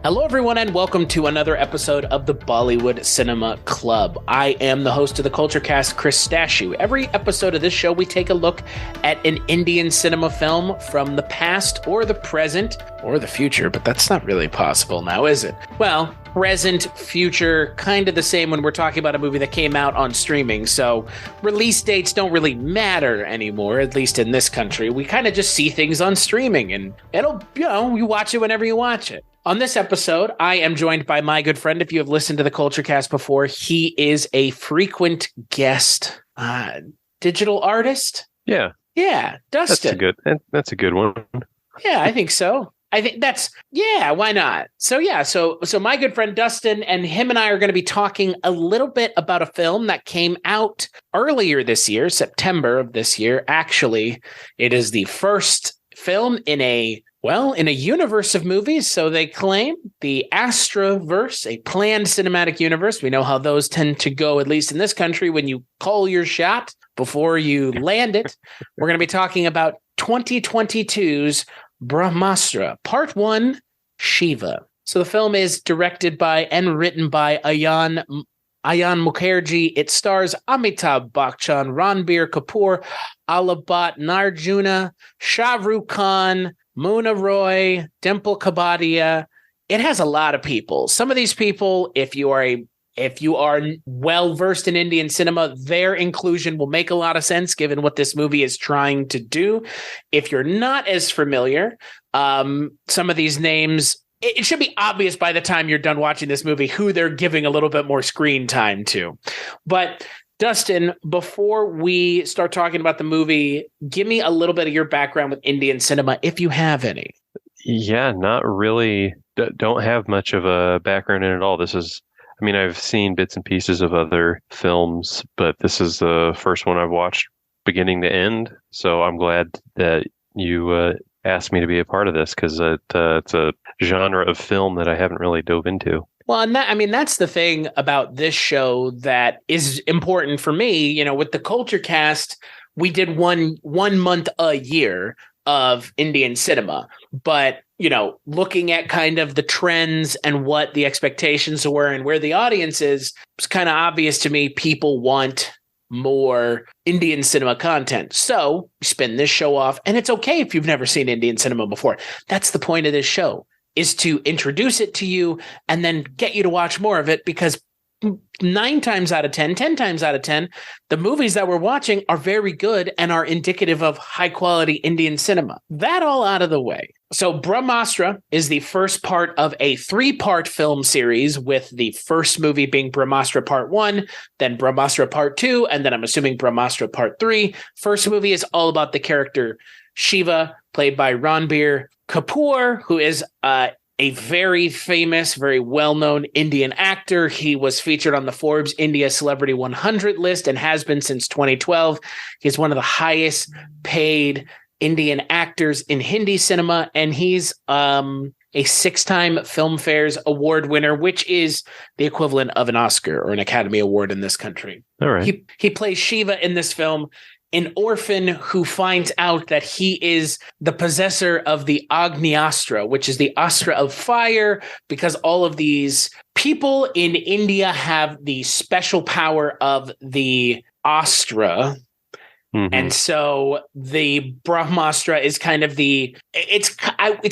Hello, everyone, and welcome to another episode of the Bollywood Cinema Club. I am the host of the Culture Cast, Chris Stashu. Every episode of this show, we take a look at an Indian cinema film from the past or the present or the future, but that's not really possible now, is it? Well, present, future, kind of the same when we're talking about a movie that came out on streaming. So release dates don't really matter anymore, at least in this country. We kind of just see things on streaming and you watch it whenever you watch it. On this episode, I am joined by my good friend. If you have listened to the Culture Cast before, he is a frequent guest, digital artist. Yeah, Dustin. That's a good one. Yeah, I think so. Why not? So my good friend Dustin and him and I are going to be talking a little bit about a film that came out earlier this year, September of this year. Actually, it is the first film in a universe of movies, so they claim, the Astraverse, a planned cinematic universe. We know how those tend to go, at least in this country, when you call your shot before you land it. We're going to be talking about 2022's Brahmāstra, Part 1, Shiva. So the film is directed by and written by Ayan Mukherjee. It stars Amitabh Bachchan, Ranbir Kapoor, Alabat Narjuna, Shah Rukh Khan, Muna Roy, Dimple Kapadia. It has a lot of people. Some of these people, if you are well versed in Indian cinema, their inclusion will make a lot of sense given what this movie is trying to do. If you're not as familiar, some of these names, it should be obvious by the time you're done watching this movie who they're giving a little bit more screen time to. But Dustin, before we start talking about the movie, give me a little bit of your background with Indian cinema, if you have any. Yeah, not really. Don't have much of a background in it at all. I've seen bits and pieces of other films, but this is the first one I've watched beginning to end. So I'm glad that you asked me to be a part of this, because it's a genre of film that I haven't really dove into. Well, and that's the thing about this show that is important for me. You know, with the Culture Cast, we did one month a year of Indian cinema. But, looking at kind of the trends and what the expectations were and where the audience is, it's kind of obvious to me people want more Indian cinema content. So we spin this show off, and it's okay if you've never seen Indian cinema before. That's the point of this show, is to introduce it to you and then get you to watch more of it, because 10 times out of 10, the movies that we're watching are very good and are indicative of high quality Indian cinema. That all out of the way. So Brahmāstra is the first part of a 3-part film series, with the first movie being Brahmāstra Part 1, then Brahmāstra Part 2, and then I'm assuming Brahmāstra Part 3. First movie is all about the character Shiva, played by Ranbir Kapoor, who is a very famous, very well-known Indian actor. He was featured on the Forbes India Celebrity 100 list and has been since 2012. He's one of the highest paid Indian actors in Hindi cinema, and he's a 6-time Filmfare's award winner, which is the equivalent of an Oscar or an Academy Award in this country. All right. He plays Shiva in this film, an orphan who finds out that he is the possessor of the Brahmāstra, which is the astra of fire, because all of these people in India have the special power of the astra. Mm-hmm. And so the Brahmāstra is kind of it's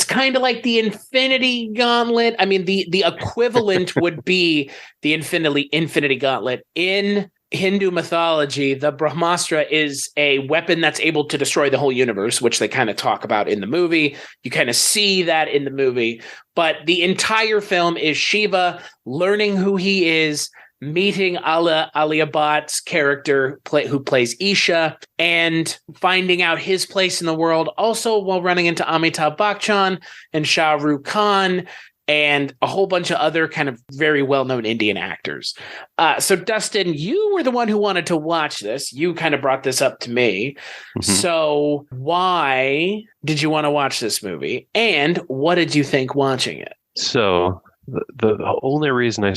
kind of like the Infinity Gauntlet. I mean, the equivalent would be the Infinity Gauntlet. In Hindu mythology, the Brahmāstra is a weapon that's able to destroy the whole universe, which they kind of talk about in the movie. You kind of see that in the movie. But the entire film is Shiva learning who he is, meeting Alia Bhatt's character who plays Isha, and finding out his place in the world, also while running into Amitabh Bachchan and Shah Rukh Khan and a whole bunch of other kind of very well-known Indian actors. So Dustin, you were the one who wanted to watch this. You kind of brought this up to me. Mm-hmm. So why did you want to watch this movie? And what did you think watching it? So the only reason I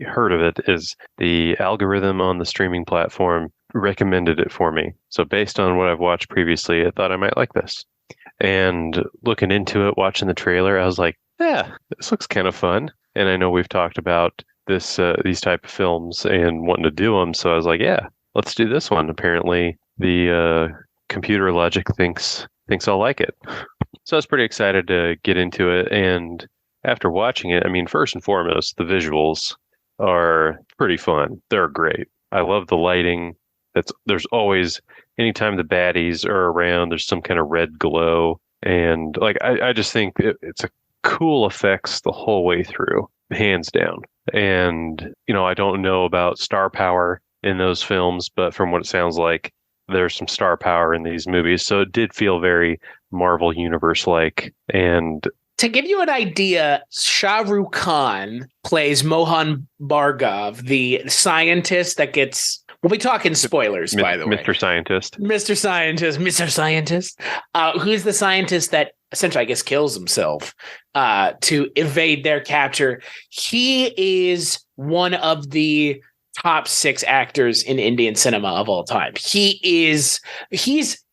heard of it is the algorithm on the streaming platform recommended it for me. So based on what I've watched previously, I thought I might like this. And looking into it, watching the trailer, I was like, yeah, this looks kind of fun. And I know we've talked about these type of films and wanting to do them. So I was like, yeah, let's do this one. Apparently, the computer logic thinks I'll like it. So I was pretty excited to get into it. And after watching it, I mean, first and foremost, the visuals are pretty fun. They're great. I love the lighting. There's always anytime the baddies are around, there's some kind of red glow. And like I just think it's a cool effects the whole way through, hands down. And, I don't know about star power in those films, but from what it sounds like, there's some star power in these movies. So it did feel very Marvel Universe like. And to give you an idea, Shah Rukh Khan plays Mohan Bhargav, the scientist that gets. We'll be talking spoilers, by the way. Mr. Scientist. Mr. Scientist. Who's the scientist that essentially, I guess, kills himself to evade their capture. He is one of the top 6 actors in Indian cinema of all time. He's,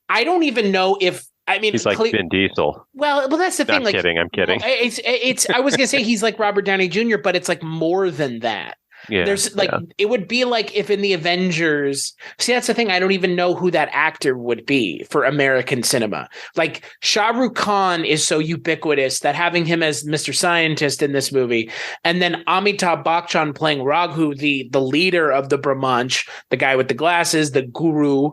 I don't even know if, I mean, he's like Vin Diesel. Well, that's the thing. I'm kidding. It's. I was gonna say he's like Robert Downey Jr., but it's like more than that. Yeah, there's like it would be like if in the Avengers. See, that's the thing. I don't even know who that actor would be for American cinema. Like Shah Rukh Khan is so ubiquitous that having him as Mr. Scientist in this movie, and then Amitabh Bachchan playing Raghu, the leader of the Brahmāstra, the guy with the glasses, the guru.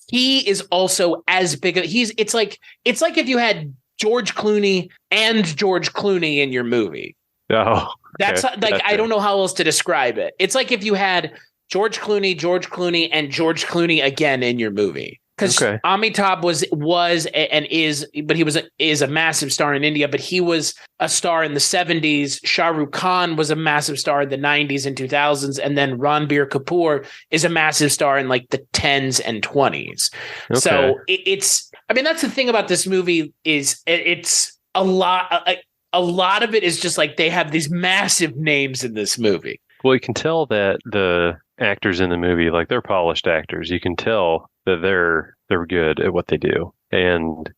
He is also as big. It's like if you had George Clooney and George Clooney in your movie. Oh, that's like I don't know how else to describe it. It's like if you had George Clooney, and George Clooney again in your movie. Because Amitabh was and is, but he is a massive star in India. But he was a star in the 70s. Shah Rukh Khan was a massive star in the 90s and 2000s, and then Ranbir Kapoor is a massive star in like the 10s and 20s. Okay. So it's. I mean, that's the thing about this movie is it's a lot. A lot of it is just like they have these massive names in this movie. Well, you can tell that the actors in the movie, like they're polished actors. You can tell that they're good at what they do. And,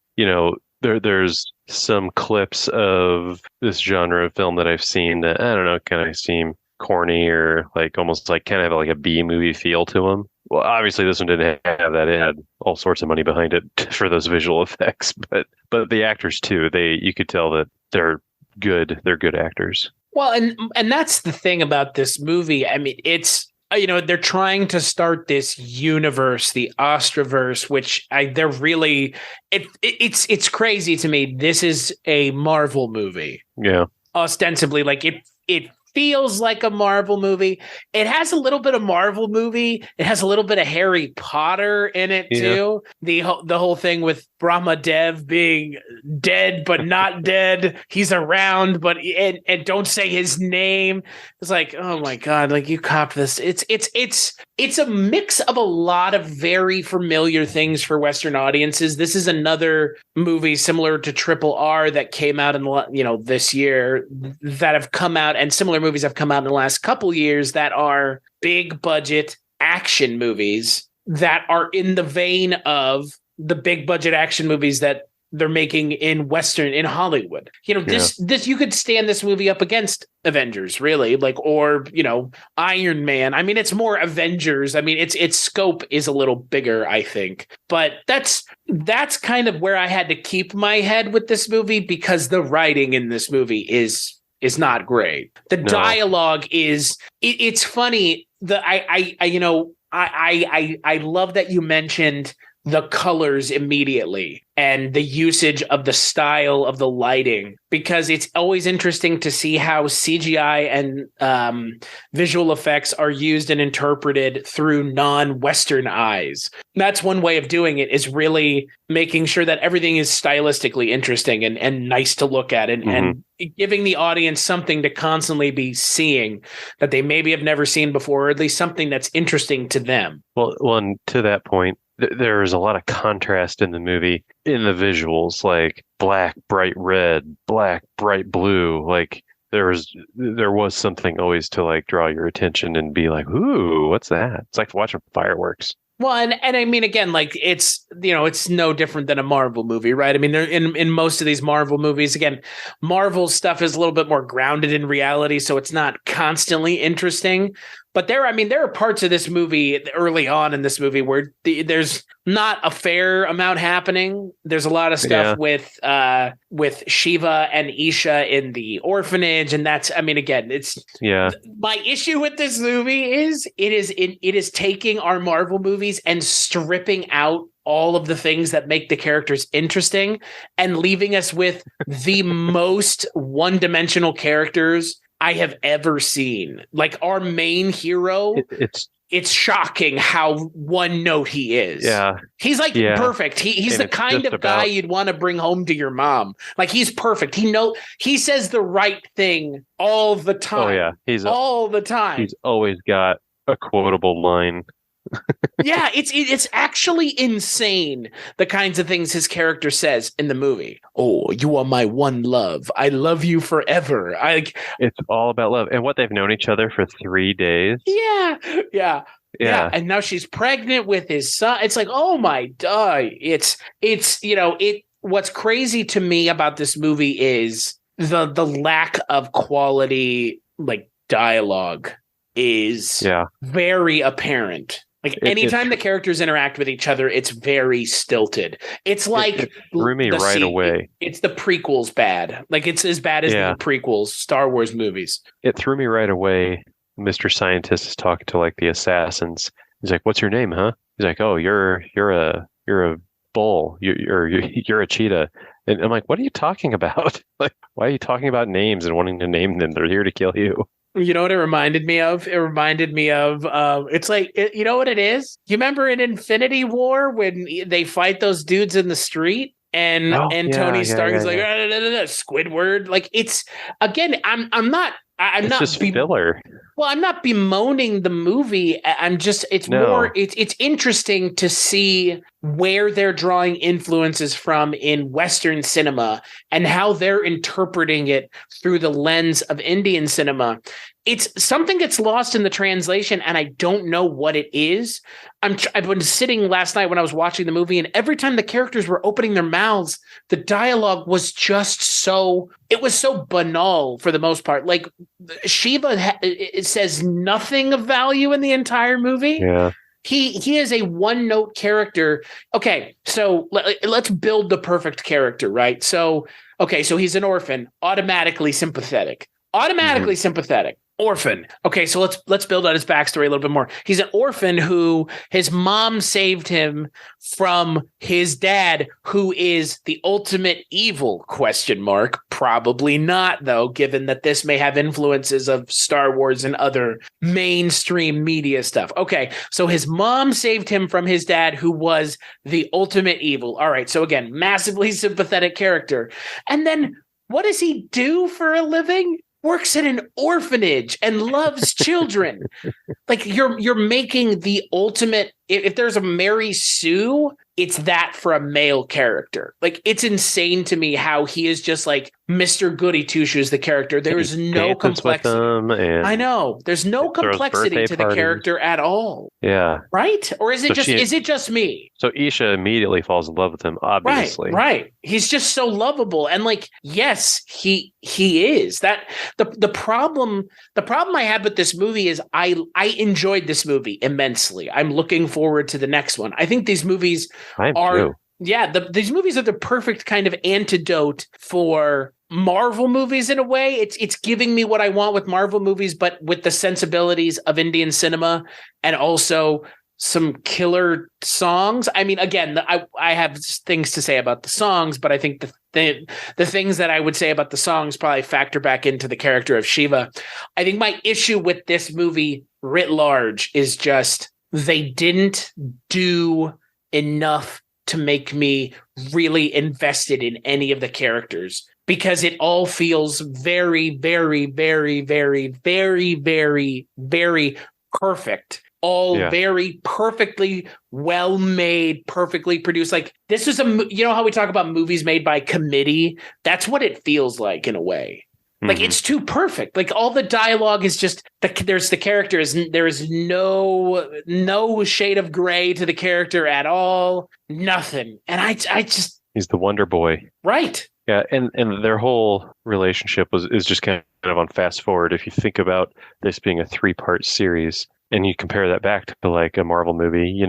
there's some clips of this genre of film that I've seen that, I don't know, kind of seem corny or like almost like kind of have like a B movie feel to them. Well, obviously this one didn't have that. It had all sorts of money behind it for those visual effects, but the actors too, you could tell that they're good. They're good actors. Well, and that's the thing about this movie. I mean, it's, they're trying to start this universe, the Astraverse, which they're really, it's crazy to me. This is a Marvel movie. Yeah. Ostensibly, like it feels like a Marvel movie. It has a little bit of Marvel movie. It has a little bit of Harry Potter in it too. The whole thing with Brahmādev being dead but not dead. He's around, but and don't say his name. It's like, oh my god, like you cop this. It's a mix of a lot of very familiar things for Western audiences. This is another movie similar to Triple R that came out in this year that have come out, and similar movies have come out in the last couple years that are big budget action movies that are in the vein of the big budget action movies that they're making in Hollywood. This you could stand this movie up against Avengers, really, or Iron Man. I mean, it's more Avengers. I mean, its scope is a little bigger, I think. But that's kind of where I had to keep my head with this movie, because the writing in this movie is not great. The dialogue is it's funny. I love that you mentioned the colors immediately and the usage of the style of the lighting, because it's always interesting to see how CGI and visual effects are used and interpreted through non-Western eyes. That's one way of doing it, is really making sure that everything is stylistically interesting and nice to look at, and giving the audience something to constantly be seeing that they maybe have never seen before, or at least something that's interesting to them. Well, and to that point, there's a lot of contrast in the movie, in the visuals, like black, bright red, black, bright blue. Like there was something always to like draw your attention and be like, ooh, what's that? It's like watching fireworks. Well, and I mean, again, like it's, it's no different than a Marvel movie, right? I mean, they're in most of these Marvel movies, again, Marvel stuff is a little bit more grounded in reality, so it's not constantly interesting. But there are parts of this movie early on in this movie where there's not a fair amount happening. There's a lot of stuff with Shiva and Isha in the orphanage, and that's, I mean, again, it's my issue with this movie is it is taking our Marvel movies and stripping out all of the things that make the characters interesting and leaving us with the most one-dimensional characters I have ever seen. Like our main hero, it's shocking how one note he is. Yeah. He's like perfect. He's the kind of guy you'd want to bring home to your mom. Like he's perfect. He says the right thing all the time. Oh yeah. All the time. He's always got a quotable line. Yeah, it's actually insane the kinds of things his character says in the movie. Oh, you are my one love. I love you forever. It's all about love and what they've known each other for 3 days. Yeah. And now she's pregnant with his son. It's like, oh my God. It's what's crazy to me about this movie is the lack of quality, like dialogue is very apparent. Like anytime the characters interact with each other, it's very stilted. It's like it threw me right away. It's the prequels bad. Like it's as bad as the prequels, Star Wars movies. It threw me right away. Mr. Scientist is talking to like the assassins. He's like, "What's your name, huh?" He's like, "Oh, you're a bull. You're a cheetah." And I'm like, "What are you talking about? Like, why are you talking about names and wanting to name them? They're here to kill you." You know what it reminded me of? It reminded me of, it's like, you know what it is? You remember in Infinity War when they fight those dudes in the street and Tony Stark is like, Squidward. Like it's, again, I'm not just filler. Well, I'm not bemoaning the movie. I'm just, it's interesting to see where they're drawing influences from in Western cinema and how they're interpreting it through the lens of Indian cinema. It's something gets lost in the translation, and I don't know what it is. I've been sitting last night when I was watching the movie, and every time the characters were opening their mouths, the dialogue was just so banal for the most part. Like Shiva it says nothing of value in the entire movie. Yeah. He is a one-note character. Okay, so let's build the perfect character, right? So he's an orphan, automatically sympathetic. Orphan. Okay, so let's build out his backstory a little bit more. He's an orphan who his mom saved him from his dad, who is the ultimate evil, ? Probably not, though, given that this may have influences of Star Wars and other mainstream media stuff. Okay, so his mom saved him from his dad, who was the ultimate evil. All right, so again, massively sympathetic character. And then what does he do for a living? Works in an orphanage and loves children. Like you're making the ultimate. If there's a Mary Sue, it's that for a male character. Like it's insane to me how he is just like Mr. Goody Two Shoes, the character. There is no complexity. I know there's no complexity to the character at all. Yeah. Right? Or is it is it just me? So Isha immediately falls in love with him, obviously. Right. He's just so lovable. And like, yes, he is. That the problem I have with this movie is I enjoyed this movie immensely. I'm looking forward to the next one. I think these movies these movies are the perfect kind of antidote for Marvel movies in a way. It's giving me what I want with Marvel movies, but with the sensibilities of Indian cinema and also some killer songs. I mean, again, I have things to say about the songs, but I think the things that I would say about the songs probably factor back into the character of Shiva. I think my issue with this movie writ large is just they didn't do enough to make me really invested in any of the characters, because it all feels very, very, very, very, very, very, very perfect. All very perfectly well made, perfectly produced. Like this is you know how we talk about movies made by committee? That's what it feels like in a way. Like, Mhm. it's too perfect. Like, all the dialogue is just there's the characters. There is no shade of gray to the character at all. Nothing. And I just He's the Wonder Boy. right. Yeah, and their whole relationship is just kind of on fast forward. If you think about this being a 3-part series, and you compare that back to like a Marvel movie,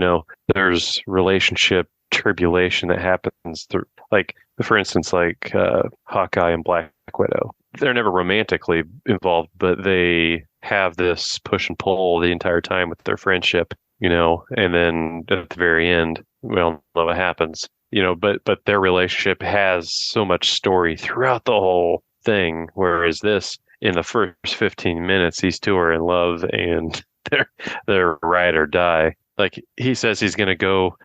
there's relationship tribulation that happens through, like, for instance, like Hawkeye and Black Widow. They're never romantically involved, but they have this push and pull the entire time with their friendship, and then at the very end, we all know what happens. But their relationship has so much story throughout the whole thing, whereas this, in the first 15 minutes, these two are in love and they're ride or die. Like, he says he's gonna go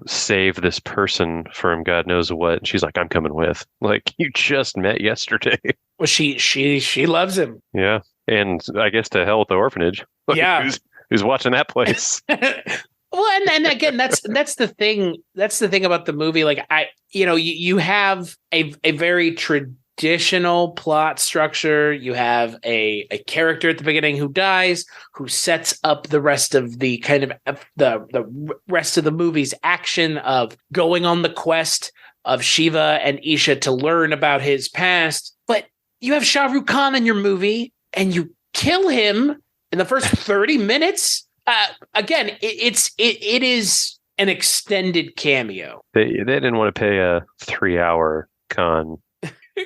save this person from God knows what, and she's like, "I'm coming with." Like, you just met yesterday. Well, she loves him. Yeah, and I guess to hell with the orphanage. Like, Yeah. who's watching that place? Well, and again, that's the thing. That's the thing about the movie. Like, you have a very traditional plot structure. You have a character at the beginning who dies, who sets up the rest of the kind of the rest of the movie's action of going on the quest of Shiva and Isha to learn about his past. But you have Shah Rukh Khan in your movie, and you kill him in the first 30 minutes. Again, it is an extended cameo. They didn't want to pay a 3-hour con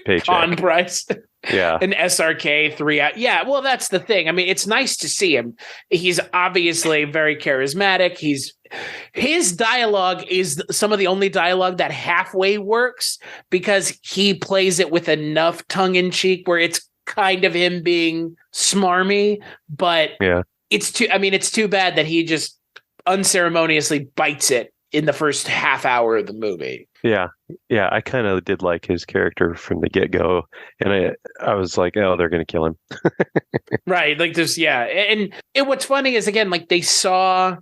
paycheck. Con price. Yeah. An SRK 3 hour. Yeah, well, that's the thing. I mean, it's nice to see him. He's obviously very charismatic. His dialogue is some of the only dialogue that halfway works, because he plays it with enough tongue in cheek where it's kind of him being smarmy, but yeah. It's too bad that he just unceremoniously bites it in the first half hour of the movie. Yeah. I kind of did like his character from the get-go, and I was like, oh, they're going to kill him. Right. Like, there's, yeah. And what's funny is, again, like, they saw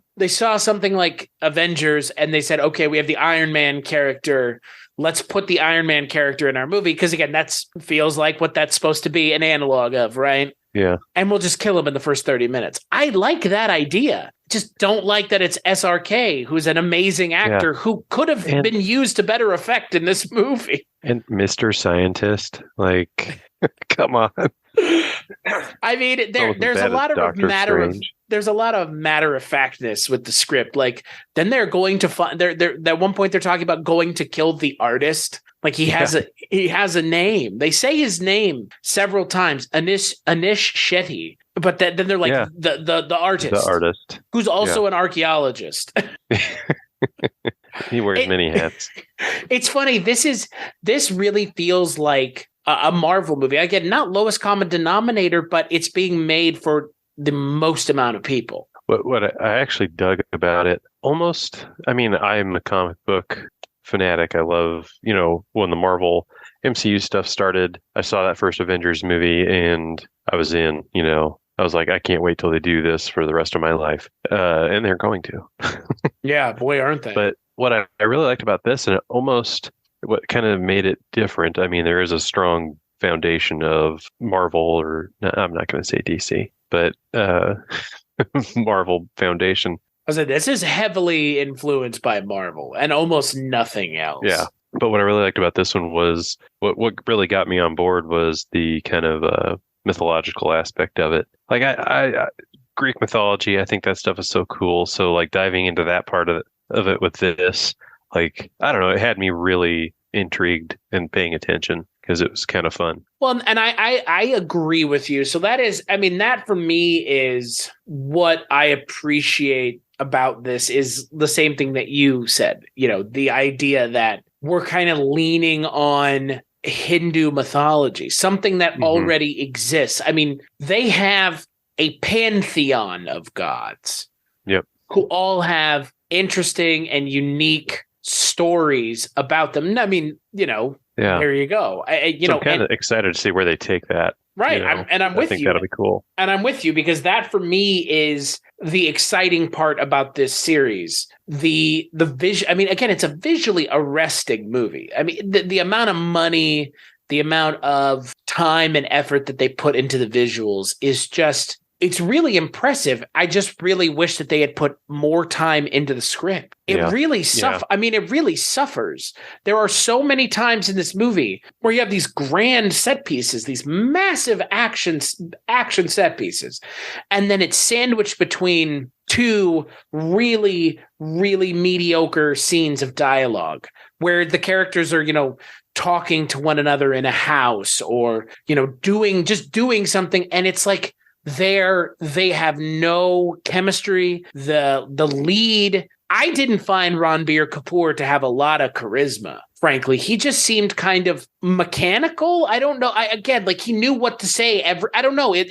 something like Avengers, and they said, okay, we have the Iron Man character. Let's put the Iron Man character in our movie. Because, again, that's feels like what that's supposed to be an analog of, right? Yeah. And we'll just kill him in the first 30 minutes. I like that idea. Just don't like that it's SRK, who's an amazing actor who could have been used to better effect in this movie. And Mr. Scientist, like, come on. I mean, there's a lot of matter of factness with the script. Like, then they're going to find at one point they're talking about going to kill the artist. Like, he has a name. They say his name several times, Anish Shetty. But then they're like, the artist. The artist. Who's also an archaeologist. He wears many hats. It's funny. This really feels like a Marvel movie. Again, not lowest common denominator, but it's being made for the most amount of people. What I actually dug about it, almost, I mean, I'm a comic book fanatic. I love, when the Marvel MCU stuff started, I saw that first Avengers movie and I was in, I was like, I can't wait till they do this for the rest of my life. And they're going to. Yeah, boy, aren't they? But what I really liked about this, and what kind of made it different, I mean, there is a strong foundation of Marvel, or I'm not going to say DC, but Marvel foundation. I was like, this is heavily influenced by Marvel and almost nothing else. Yeah. But what I really liked about this one was what really got me on board was the kind of mythological aspect of it. Like, I Greek mythology, I think that stuff is so cool. So, like, diving into that part of it with this, like, I don't know, it had me really intrigued and paying attention because it was kind of fun. Well, and I agree with you. So that for me is what I appreciate about this, is the same thing that you said, the idea that we're kind of leaning on Hindu mythology, something that already exists. I mean, they have a pantheon of gods. Yep. Who all have interesting and unique stories about them. I mean, there you go. I'm kind of excited to see where they take that. Right. I'm with you. I think that'll be cool. And I'm with you, because that for me is the exciting part about this series. The vision. I mean, again, it's a visually arresting movie. I mean, the amount of money the amount of time and effort that they put into the visuals is just, it's really impressive. I just really wish that they had put more time into the script. It really I mean, it really suffers. There are so many times in this movie where you have these grand set pieces, these massive action set pieces, and then it's sandwiched between two really, really mediocre scenes of dialogue where the characters are, talking to one another in a house or, doing something. And it's like, they have no chemistry. The lead, I didn't find Ranbir Kapoor to have a lot of charisma. Frankly, he just seemed kind of mechanical. I don't know. He knew what to say. I don't know. It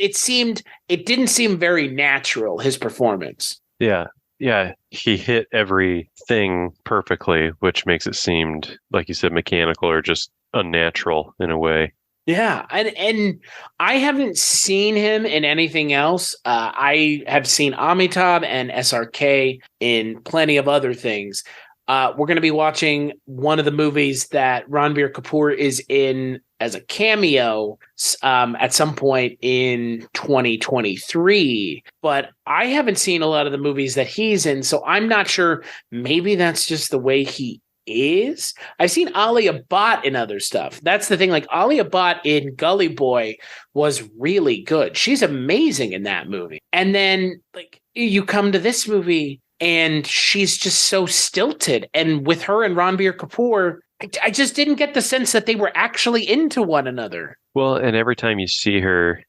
didn't seem very natural, his performance. Yeah. Yeah. He hit everything perfectly, which makes it seemed, like you said, mechanical or just unnatural in a way. Yeah, and I haven't seen him in anything else. I have seen Amitabh and SRK in plenty of other things. We're going to be watching one of the movies that Ranbir Kapoor is in as a cameo at some point in 2023. But I haven't seen a lot of the movies that he's in, so I'm not sure. Maybe that's just the way he is. I've seen Alia Bhatt in other stuff. That's the thing. Like Alia Bhatt in Gully Boy was really good. She's amazing in that movie. And then like you come to this movie and she's just so stilted. And with her and Ranbir Kapoor, I just didn't get the sense that they were actually into one another. Well, and every time you see her,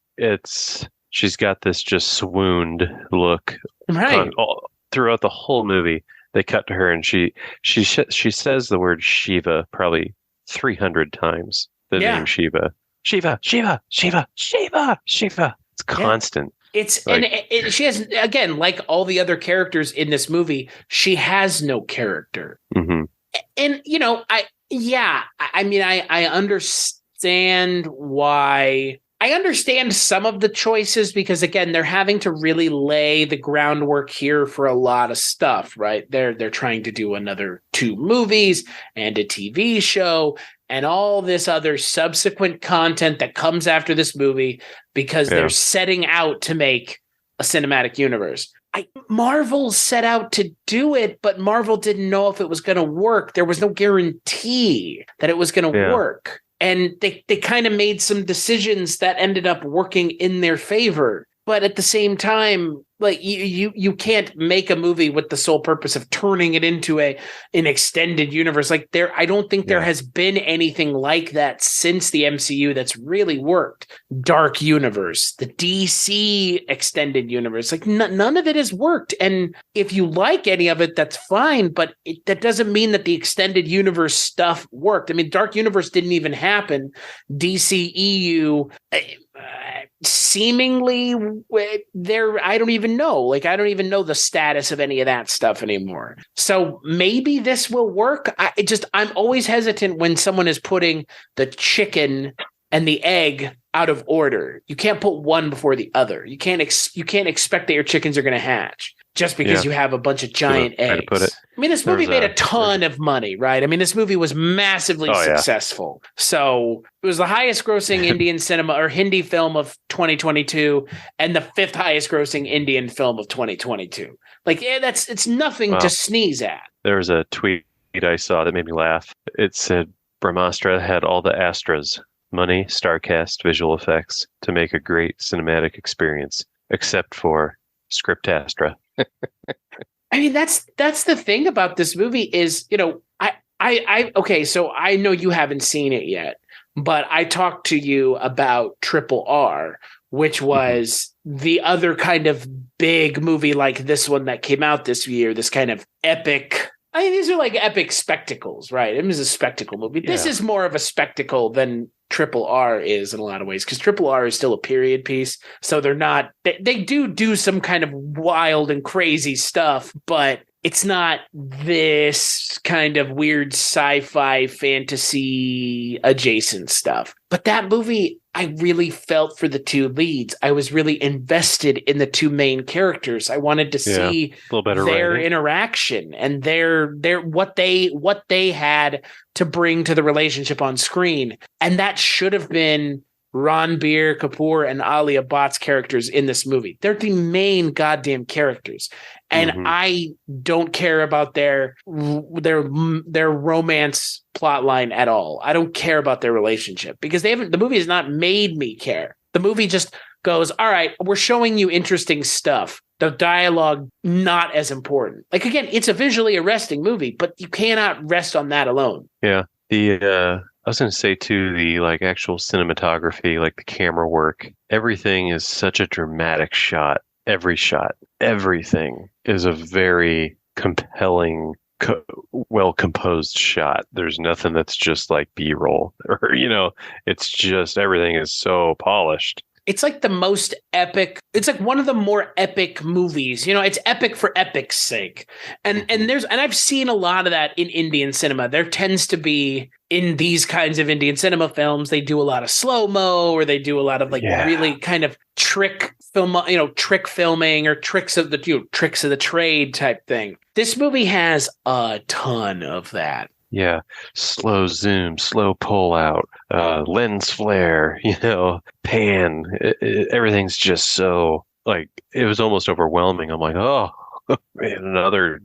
she's got this just swooned look throughout the whole movie. They cut to her and she says the word Shiva probably 300 times. The name Shiva. Shiva, Shiva, Shiva, Shiva, Shiva. It's constant. It's like, and she has, again, like all the other characters in this movie, she has no character. Mm-hmm. And I understand why. I understand some of the choices because, again, they're having to really lay the groundwork here for a lot of stuff, right? They're trying to do another 2 movies and a TV show and all this other subsequent content that comes after this movie because they're setting out to make a cinematic universe. Marvel set out to do it, but Marvel didn't know if it was going to work. There was no guarantee that it was going to work. And they kind of made some decisions that ended up working in their favor. But at the same time, like you can't make a movie with the sole purpose of turning it into an extended universe. Like I don't think there has been anything like that since the MCU that's really worked. Dark Universe, the DC extended universe, like none of it has worked. And if you like any of it, that's fine. But that doesn't mean that the extended universe stuff worked. I mean, Dark Universe didn't even happen. DCEU. Seemingly there, I don't even know. Like, I don't even know the status of any of that stuff anymore. So maybe this will work. I'm always hesitant when someone is putting the chicken and the egg out of order. You can't put one before the other. You can't expect that your chickens are going to hatch just because you have a bunch of giant eggs. I mean, this movie made a ton of money, right? I mean, this movie was massively successful. So it was the highest grossing Indian cinema or Hindi film of 2022 and the 5th highest grossing Indian film of 2022. Like, it's nothing to sneeze at. There was a tweet I saw that made me laugh. It said Brahmāstra had all the Astras, money, star cast, visual effects to make a great cinematic experience, except for Scriptastra. I mean, that's the thing about this movie is, so I know you haven't seen it yet, but I talked to you about RRR, which was the other kind of big movie like this one that came out this year, this kind of epic. I mean, these are like epic spectacles, right? It was a spectacle movie. Yeah. This is more of a spectacle than RRR is in a lot of ways, because RRR is still a period piece. So they're not, they do some kind of wild and crazy stuff, but it's not this kind of weird sci-fi fantasy adjacent stuff. But that movie, I really felt for the two leads. I was really invested in the two main characters. I wanted to see a little better their writing. interaction and their what they had to bring to the relationship on screen. And that should have been Ranbir Kapoor and Alia Bhatt's characters in this movie. They're the main goddamn characters. And I don't care about their romance plot line at all. I don't care about their relationship because the movie has not made me care. The movie just goes, all right, we're showing you interesting stuff. The dialogue, not as important. Like, again, it's a visually arresting movie, but you cannot rest on that alone. Yeah. I was going to say too, the like actual cinematography, like the camera work, everything is such a dramatic shot. Every shot, everything is a very compelling, well composed shot. There's nothing that's just like B-roll or, it's just everything is so polished. It's like the most epic. It's like one of the more epic movies. It's epic for epic's sake. And I've seen a lot of that in Indian cinema. There tends to be in these kinds of Indian cinema films, they do a lot of slow-mo or they do a lot of really kind of trick filming or tricks of the trade type thing. This movie has a ton of that. Yeah, slow zoom, slow pull out, lens flare, pan. Everything's just so like it was almost overwhelming. I'm like, oh, man, another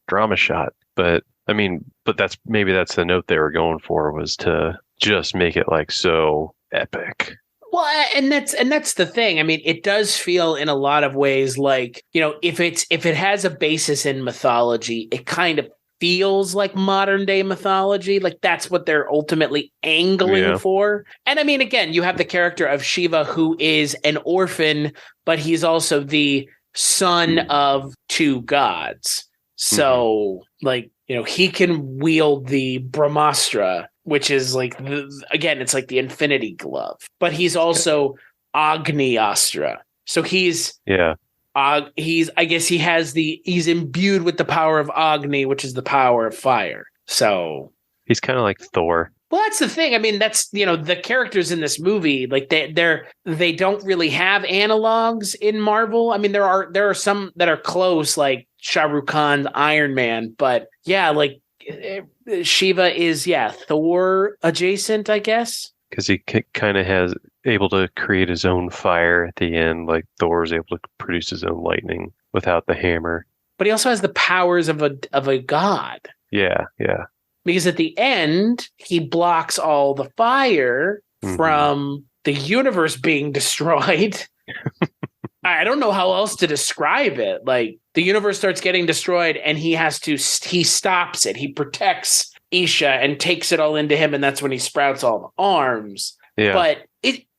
drama shot. But I mean, that's the note they were going for, was to just make it like so epic. Well, and that's the thing. I mean, it does feel in a lot of ways like, if it has a basis in mythology, it kind of feels like modern day mythology. Like that's what they're ultimately angling for. And I mean, again, you have the character of Shiva, who is an orphan, but he's also the son of two gods. So he can wield the Brahmāstra, which is like, it's like the infinity glove, but he's also Agni Astra. So he's he's imbued with the power of Agni, which is the power of fire. So he's kind of like Thor. Well, that's the thing. I mean, that's, the characters in this movie, like they don't really have analogs in Marvel. I mean, there are some that are close, like Shah Rukh Khan's Iron Man, but like Shiva is Thor adjacent, I guess. Because he kind of has able to create his own fire at the end, like Thor is able to produce his own lightning without the hammer. But he also has the powers of a god. Yeah. Because at the end, he blocks all the fire from the universe being destroyed. I don't know how else to describe it. Like, the universe starts getting destroyed and he stops it. He protects Isha and takes it all into him, and that's when he sprouts all the arms. Yeah. But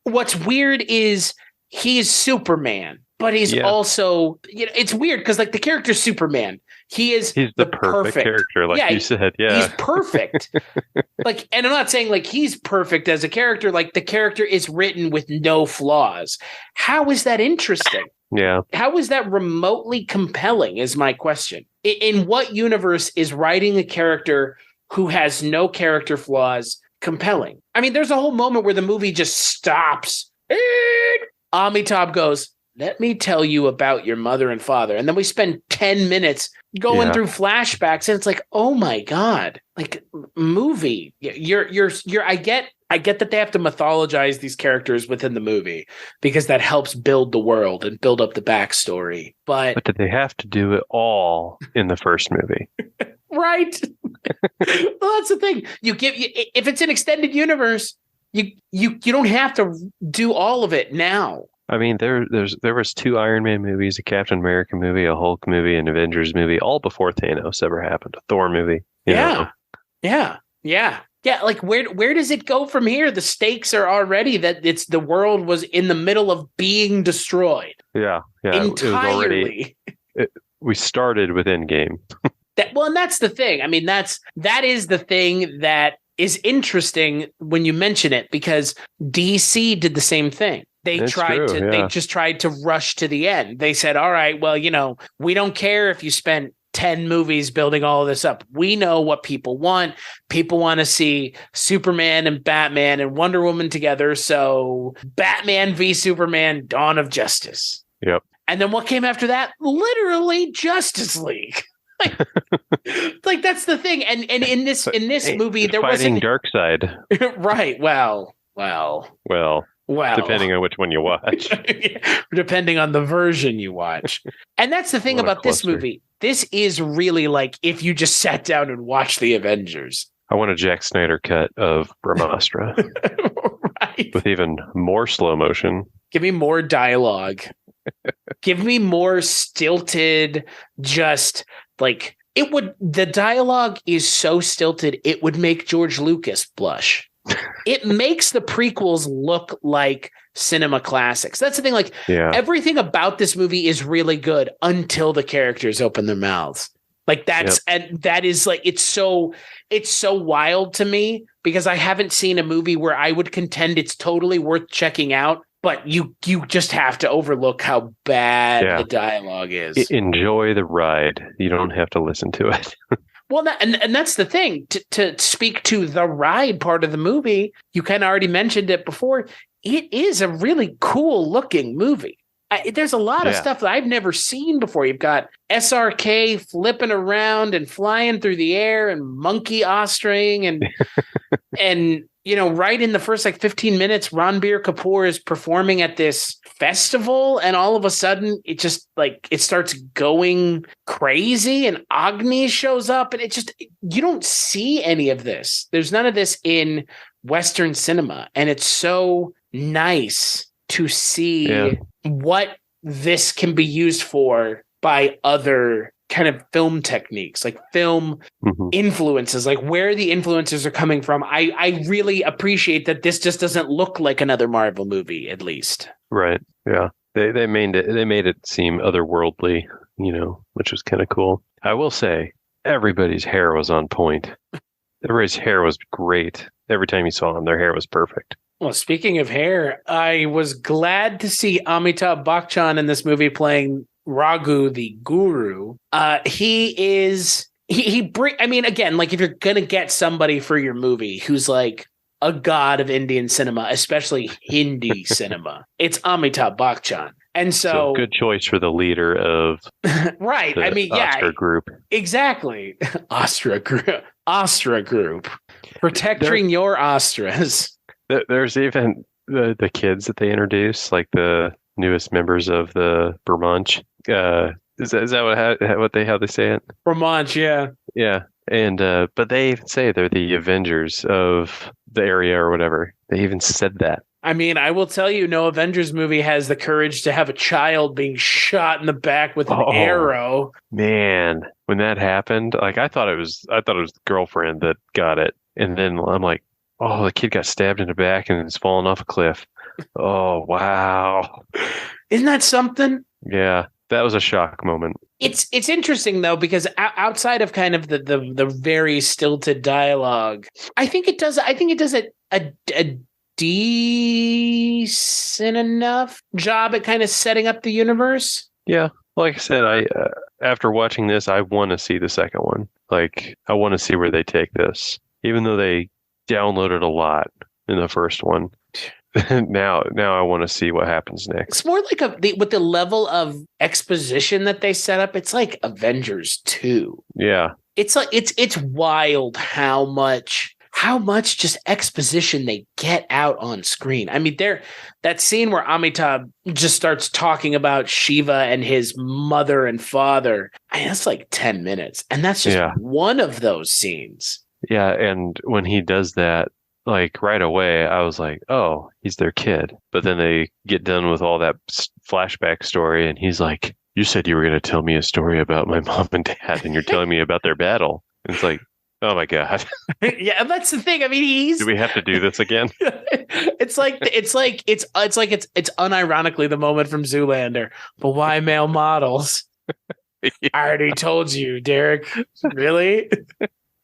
what's weird is he's Superman, but he's also, it's weird because like the character Superman, he's the perfect character, like you said. Yeah, he's perfect. Like, and I'm not saying like he's perfect as a character. Like, the character is written with no flaws. How is that interesting? Yeah. How is that remotely compelling is my question. In what universe is writing a character who has no character flaws compelling? I mean, there's a whole moment where the movie just stops. Amitabh goes, "Let me tell you about your mother and father." And then we spend 10 minutes going through flashbacks, and it's like, oh my God, like, movie. I get that they have to mythologize these characters within the movie because that helps build the world and build up the backstory. But did they have to do it all in the first movie? Right. Well, that's the thing. If it's an extended universe, you don't have to do all of it now. I mean, there was 2 Iron Man movies, a Captain America movie, a Hulk movie, an Avengers movie, all before Thanos ever happened. A Thor movie. Yeah. Like, where does it go from here? The stakes are already that the world was in the middle of being destroyed. Yeah. Entirely. We started with Endgame. And that's the thing. I mean, that is the thing that is interesting when you mention it, because DC did the same thing. They just tried to rush to the end. They said, all right, well, we don't care if you spent 10 movies building all of this up. We know what people want. People want to see Superman and Batman and Wonder Woman together. So Batman v Superman, Dawn of Justice. Yep. And then what came after that? Literally Justice League. like that's the thing. And in this movie, there wasn't Darkseid. Right. Well, depending on which one you watch. Depending on the version you watch. And that's the thing about this movie. This is really like if you just sat down and watched the Avengers. I want a Jack Snyder cut of Brahmāstra. Right. With even more slow motion. Give me more dialogue. Give me more stilted, just like the dialogue is so stilted, it would make George Lucas blush. It makes the prequels look like cinema classics. That's the thing. Like everything about this movie is really good until the characters open their mouths. Like that's and that is like it's so wild to me because I haven't seen a movie where I would contend it's totally worth checking out, but you just have to overlook how bad the dialogue is. Enjoy the ride. You don't have to listen to it. Well, and that's the thing. To speak to the ride part of the movie, you kind of already mentioned it before. It is a really cool looking movie. There's a lot of stuff that I've never seen before. You've got SRK flipping around and flying through the air and monkey ostring and and right in the first 15 minutes, Ranbir Kapoor is performing at this festival, and all of a sudden it just it starts going crazy, and Agni shows up, and you don't see any of this. There's none of this in Western cinema, and it's so nice to see what this can be used for by other kind of film techniques, like film influences, like where the influences are coming from. I really appreciate that this just doesn't look like another Marvel movie, at least. Right. Yeah. They made it seem otherworldly, which was kind of cool. I will say everybody's hair was on point. Everybody's hair was great. Every time you saw them, their hair was perfect. Well, speaking of hair, I was glad to see Amitabh Bachchan in this movie playing Raghu, the guru. Again, if you're going to get somebody for your movie who's like a god of Indian cinema, especially Hindi cinema, it's Amitabh Bachchan. And so good choice for the leader of right. Astra group. Exactly. Astra group. Protecting your Astras. There's even the kids that they introduce, like the newest members of the Brahmāstra. Is that how they say it? Brahmāstra, yeah. And but they even say they're the Avengers of the area or whatever. They even said that. I mean, I will tell you, no Avengers movie has the courage to have a child being shot in the back with an arrow. Man, when that happened, I thought it was the girlfriend that got it, and then I'm like, oh, the kid got stabbed in the back and is falling off a cliff. Oh, wow. Isn't that something? Yeah, that was a shock moment. It's interesting, though, because outside of kind of the very stilted dialogue, I think it does a decent enough job at kind of setting up the universe. Yeah. Like I said, after watching this, I want to see the second one. I want to see where they take this. Even though they downloaded a lot in the first one. now I want to see what happens next. It's more like with the level of exposition that they set up, it's like Avengers 2. Yeah. It's wild how much just exposition they get out on screen. I mean, that scene where Amitabh just starts talking about Shiva and his mother and father, that's 10 minutes. And that's just one of those scenes. Yeah, and when he does that, right away, I was like, oh, he's their kid. But then they get done with all that flashback story, and he's like, you said you were going to tell me a story about my mom and dad, and you're telling me about their battle. And it's like, oh my God. Yeah, that's the thing. I mean, do we have to do this again? It's unironically the moment from Zoolander. But why male models? Yeah. I already told you, Derek. Really?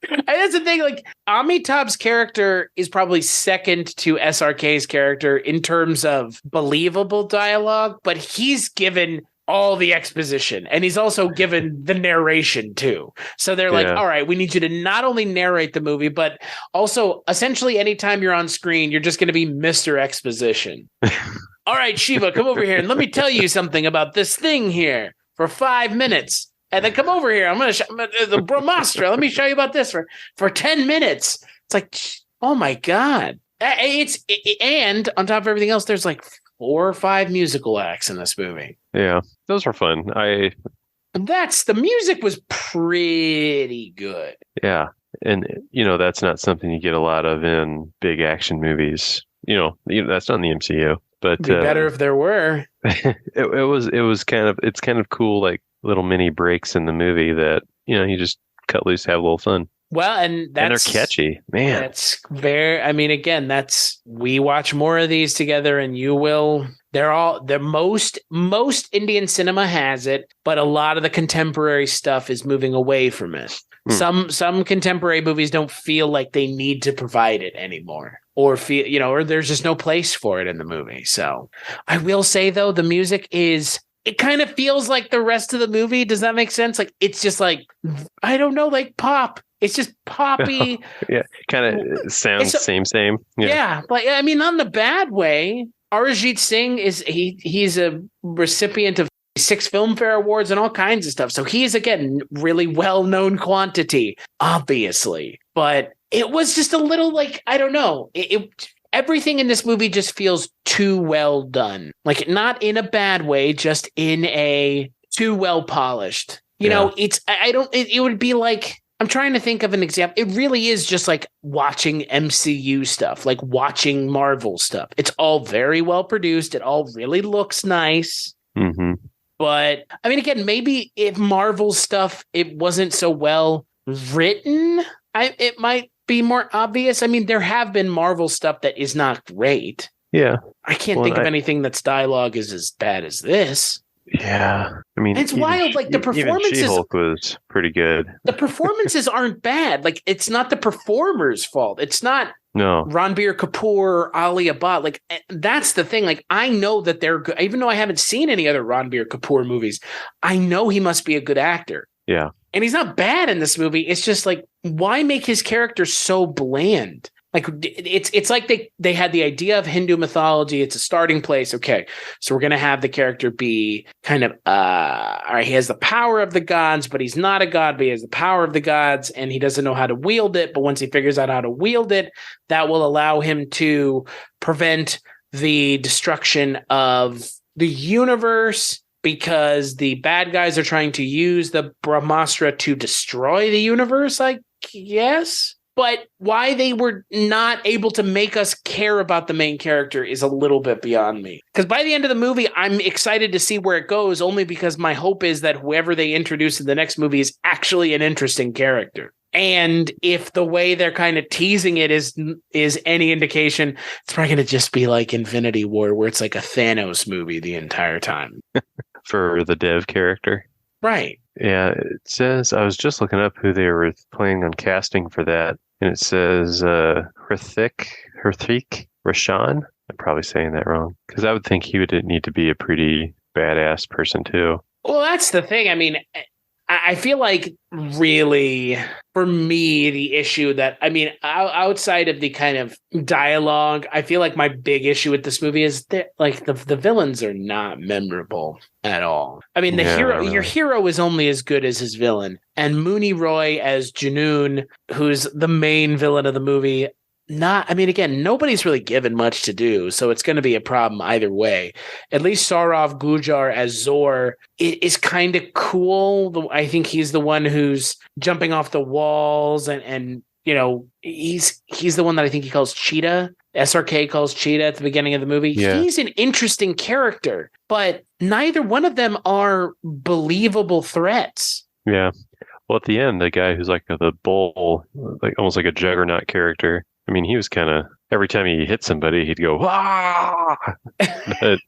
And that's the thing, Amitabh's character is probably second to SRK's character in terms of believable dialogue, but he's given all the exposition, and he's also given the narration too. So they're like, all right, we need you to not only narrate the movie, but also essentially anytime you're on screen, you're just going to be Mr. Exposition. All right, Shiva, come over here and let me tell you something about this thing here for 5 minutes. And then come over here. I'm going to the Brahmāstra. Let me show you about this for 10 minutes. It's like, oh my God. And on top of everything else, there's like 4 or 5 musical acts in this movie. Yeah, those were fun. The music was pretty good. Yeah. And, that's not something you get a lot of in big action movies. That's not in the MCU. But it'd be better if there were. it's kind of cool, like little mini breaks in the movie that, you just cut loose, have a little fun. Well, and they're catchy, man. That's very, again, we watch more of these together and you will, most Indian cinema has it, but a lot of the contemporary stuff is moving away from it. Some contemporary movies don't feel like they need to provide it anymore, or or there's just no place for it in the movie. So I will say though, the music it kind of feels like the rest of the movie. Does that make sense? Like, it's just like, I don't know, like pop. It's just poppy. Yeah. Kind of sounds same. Yeah. But not in a bad way. Arijit Singh he's a recipient of 6 Filmfare Awards and all kinds of stuff. So he's, again, really well-known quantity, obviously. But it was just a little like, I don't know. Everything in this movie just feels too well done. Like, not in a bad way, just in a too well polished. It would be like, I'm trying to think of an example. It really is just like watching MCU stuff, like watching Marvel stuff. It's all very well produced. It all really looks nice. Mm-hmm. But again, maybe if Marvel stuff, it wasn't so well written, it might be more obvious. There have been Marvel stuff that is not great. Yeah. I can't think of anything that's dialogue is as bad as this. Yeah. It's wild. Like, the performances. She-Hulk was pretty good. The performances aren't bad. Like, it's not the performer's fault. It's not Ranbir Kapoor or Ali Abad. Like, that's the thing. Like, I know that they're good. Even though I haven't seen any other Ranbir Kapoor movies, I know he must be a good actor. Yeah. And he's not bad in this movie. It's just like, why make his character so bland? Like, it's like they had the idea of Hindu mythology. It's a starting place. Okay, so we're going to have the character be kind of, all right, he has the power of the gods, but he's not a god, but he has the power of the gods, and he doesn't know how to wield it. But once he figures out how to wield it, that will allow him to prevent the destruction of the universe, because the bad guys are trying to use the Brahmāstra to destroy the universe, I guess. But why they were not able to make us care about the main character is a little bit beyond me. Because by the end of the movie, I'm excited to see where it goes, only because my hope is that whoever they introduce in the next movie is actually an interesting character. And if the way they're kind of teasing it is any indication, it's probably going to just be like Infinity War, where it's like a Thanos movie the entire time. For the dev character. Right. Yeah, it says, I was just looking up who they were planning on casting for that. And it says Hrithik Roshan. I'm probably saying that wrong, because I would think he would need to be a pretty badass person too. Well, that's the thing. I feel like, really, for me, the issue that, outside of the kind of dialogue, I feel like my big issue with this movie is that, like, the villains are not memorable at all. Your hero is only as good as his villain. And Mooney Roy as Junoon, who's the main villain of the movie, again, nobody's really given much to do, so it's going to be a problem either way. At least Saurav Gujar as Zor is kind of cool. I think he's the one who's jumping off the walls, and he's the one that I think he calls Cheetah. SRK calls Cheetah at the beginning of the movie. Yeah. He's an interesting character, but neither one of them are believable threats. Yeah. Well, at the end, the guy who's like the bull, like almost like a juggernaut character. He was kind of, every time he hit somebody, he'd go, ah! but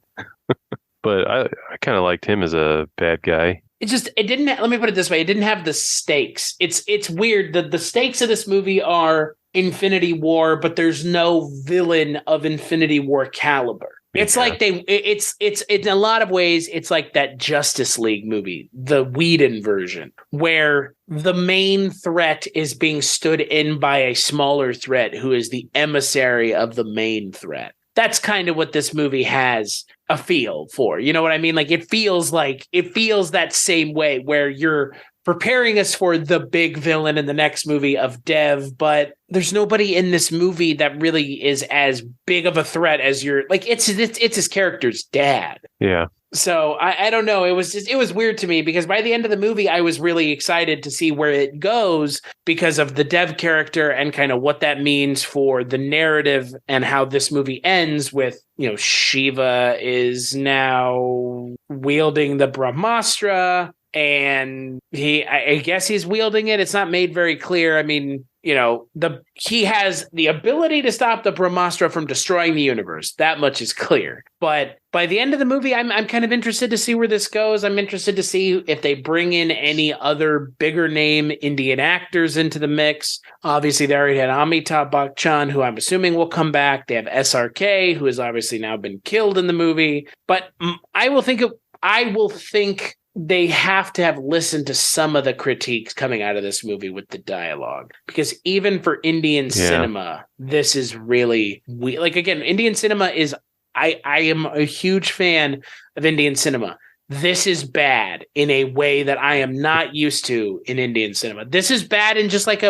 I kind of liked him as a bad guy. It didn't, let me put it this way. It didn't have the stakes. It's weird. The stakes of this movie are Infinity War, but there's no villain of Infinity War caliber. It's like it's in a lot of ways, it's like that Justice League movie, the Whedon version, where the main threat is being stood in by a smaller threat who is the emissary of the main threat. That's kind of what this movie has a feel for. You know what I mean? Like it feels that same way where you're preparing us for the big villain in the next movie of Dev, but there's nobody in this movie that really is as big of a threat as it's his character's dad. Yeah. So I don't know. It was weird to me because by the end of the movie, I was really excited to see where it goes because of the Dev character and kind of what that means for the narrative and how this movie ends with, Shiva is now wielding the Brahmāstra. And I guess he's wielding it. It's not made very clear. I mean, he has the ability to stop the Brahmāstra from destroying the universe. That much is clear. But by the end of the movie, I'm kind of interested to see where this goes. I'm interested to see if they bring in any other bigger name Indian actors into the mix. Obviously, they already had Amitabh Bachchan, who I'm assuming will come back. They have SRK, who has obviously now been killed in the movie. But I will think they have to have listened to some of the critiques coming out of this movie with the dialogue, because even for Indian cinema, this is really again, Indian cinema is, I am a huge fan of Indian cinema. This is bad in a way that I am not used to in Indian cinema. This is bad in just like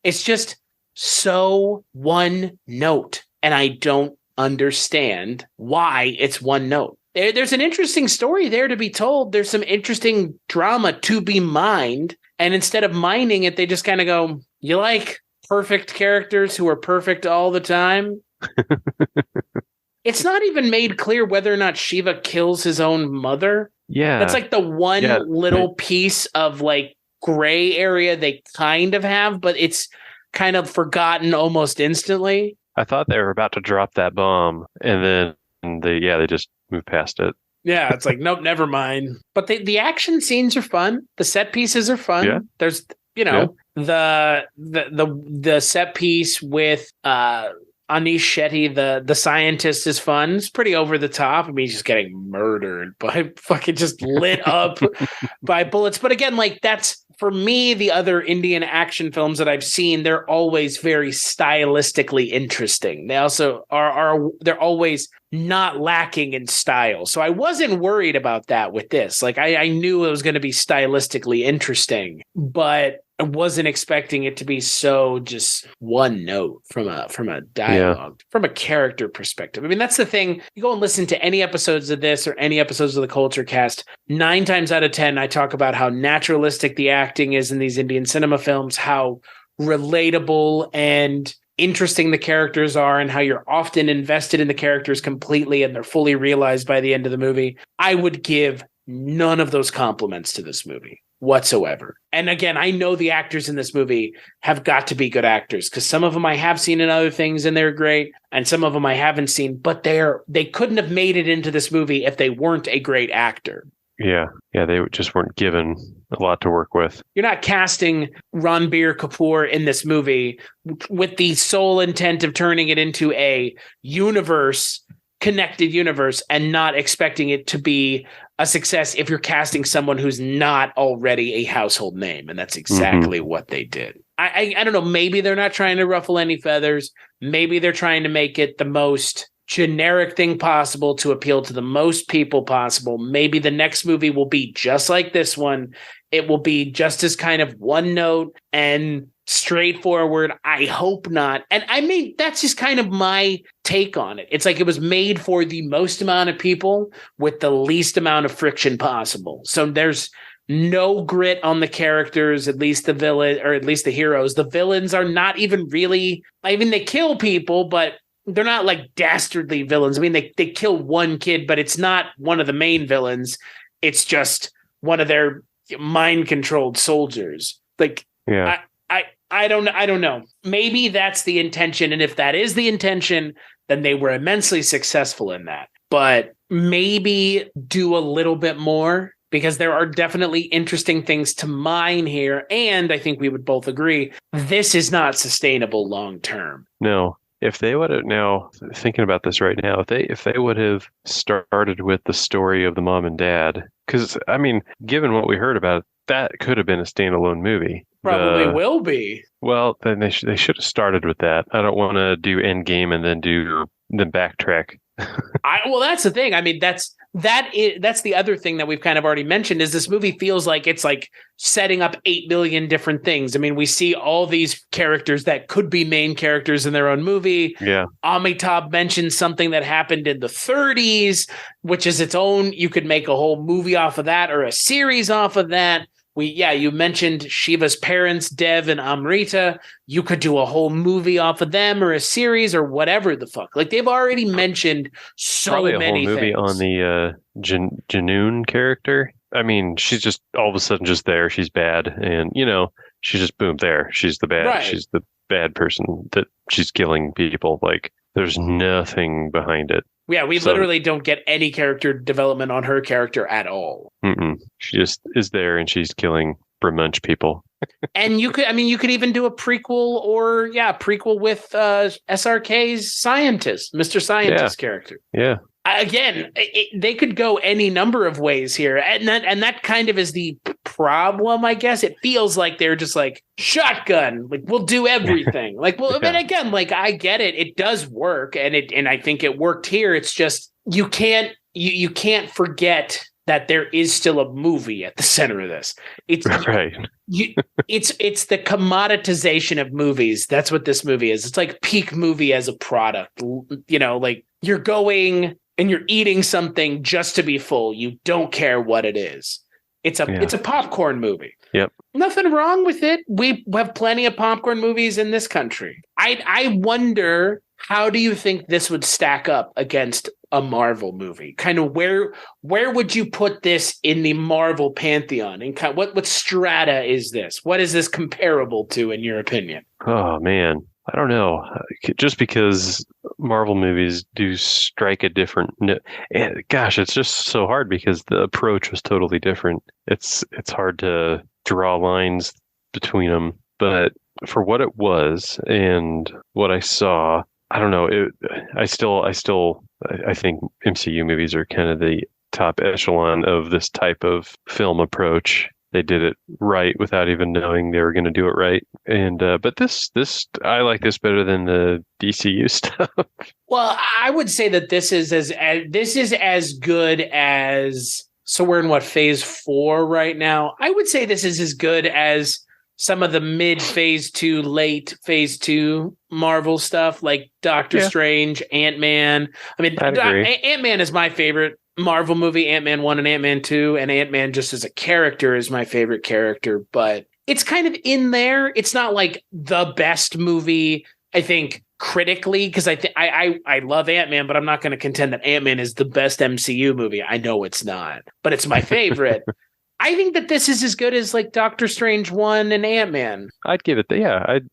it's just so one note. And I don't understand why it's one note. There's an interesting story there to be told. There's some interesting drama to be mined. And instead of mining it, they just kind of go, you like perfect characters who are perfect all the time? It's not even made clear whether or not Shiva kills his own mother. Yeah. That's like the one little piece of gray area they kind of have, but it's kind of forgotten almost instantly. I thought they were about to drop that bomb, and then they just move past it. Yeah, it's like, nope, never mind. But the action scenes are fun. The set pieces are fun. Yeah. There's, the set piece with Anish Shetty, the scientist, is fun. It's pretty over the top. I mean, he's just getting murdered by fucking just lit up by bullets. But again, that's, for me, the other Indian action films that I've seen, they're always very stylistically interesting. They also they're always not lacking in style. So I wasn't worried about that with this. I knew it was going to be stylistically interesting, but I wasn't expecting it to be so just one note from a dialogue, from a character perspective. I mean, that's the thing. You go and listen to any episodes of this or any episodes of the Culture Cast, 9 times out of 10, I talk about how naturalistic the acting is in these Indian cinema films, how relatable and interesting the characters are, and how you're often invested in the characters completely and they're fully realized by the end of the movie. I would give none of those compliments to this movie whatsoever. And again, I know the actors in this movie have got to be good actors, because some of them I have seen in other things and they're great, and some of them I haven't seen, but they couldn't have made it into this movie if they weren't a great actor. Yeah, they just weren't given a lot to work with. You're not casting Ranbir Kapoor in this movie with the sole intent of turning it into a connected universe, and not expecting it to be a success if you're casting someone who's not already a household name. And that's exactly what they did. I don't know. Maybe they're not trying to ruffle any feathers. Maybe they're trying to make it the most generic thing possible to appeal to the most people possible. Maybe the next movie will be just like this one. It will be just as kind of one note and straightforward. I hope not. And I mean, that's just kind of my take on it. It's like it was made for the most amount of people with the least amount of friction possible. So there's no grit on the characters, at least the villain, or at least the heroes. The villains are not even really, I mean, they kill people, but they're not like dastardly villains. I mean, they kill one kid, but it's not one of the main villains. It's just one of their mind-controlled soldiers. I don't know. Maybe that's the intention. And if that is the intention, then they were immensely successful in that. But maybe do a little bit more, because there are definitely interesting things to mine here. And I think we would both agree, this is not sustainable long term. No. if they would have now thinking about this right now, if they would have started with the story of the mom and dad, because I mean, given what we heard about it, that could have been a standalone movie. Probably will be. Well, then they should have started with that. I don't want to do Endgame and then backtrack. Well, that's the thing. I mean, that's the other thing that we've kind of already mentioned is this movie feels like it's like setting up 8 billion different things. I mean, we see all these characters that could be main characters in their own movie. Yeah. Amitabh mentioned something that happened in the 30s, which is its own. You could make a whole movie off of that or a series off of that. You mentioned Shiva's parents, Dev and Amrita. You could do a whole movie off of them or a series or whatever the fuck. Like they've already mentioned so Probably many a whole movie things. on the Janoon character. I mean, she's just all of a sudden just there. She's bad, and she's just boom there. She's the bad. Right. She's the bad person that she's killing people. Like there's nothing behind it. Yeah, we literally don't get any character development on her character at all. She just is there and she's killing Brahmāstra people. And you could even do a prequel with SRK's scientist, Mr. Scientist character. Yeah. Again, they could go any number of ways here, and that kind of is the problem, I guess. It feels like they're just like shotgun, like we'll do everything. Like, well, and again, like I get it, it does work, and I think it worked here. It's just you can't forget that there is still a movie at the center of this. It's right. It's the commoditization of movies. That's what this movie is. It's like peak movie as a product. Like you're going and you're eating something just to be full. You don't care what it is. It's a popcorn movie. Yep. Nothing wrong with it. We have plenty of popcorn movies in this country. I wonder, how do you think this would stack up against a Marvel movie? Kind of where would you put this in the Marvel pantheon? And kind of what strata is this? What is this comparable to, in your opinion? Oh man, I don't know. Just because Marvel movies do strike a different, gosh, it's just so hard because the approach was totally different. It's hard to draw lines between them, but for what it was and what I saw, I don't know. I think MCU movies are kind of the top echelon of this type of film approach. They did it right without even knowing they were going to do it right. And but this I like this better than the DCU stuff. Well, I would say that this is as good as. So we're in what, phase 4 right now? I would say this is as good as some of the mid phase 2, late phase 2 Marvel stuff, like Doctor Strange, Ant-Man. I mean, Ant-Man is my favorite Marvel movie, Ant-Man 1 and Ant-Man 2, and Ant-Man just as a character is my favorite character, but it's kind of in there. It's not like the best movie, I think, critically, because I love Ant-Man, but I'm not going to contend that Ant-Man is the best MCU movie. I know it's not, but it's my favorite. I think that this is as good as like Doctor Strange 1 and Ant-Man. I'd give it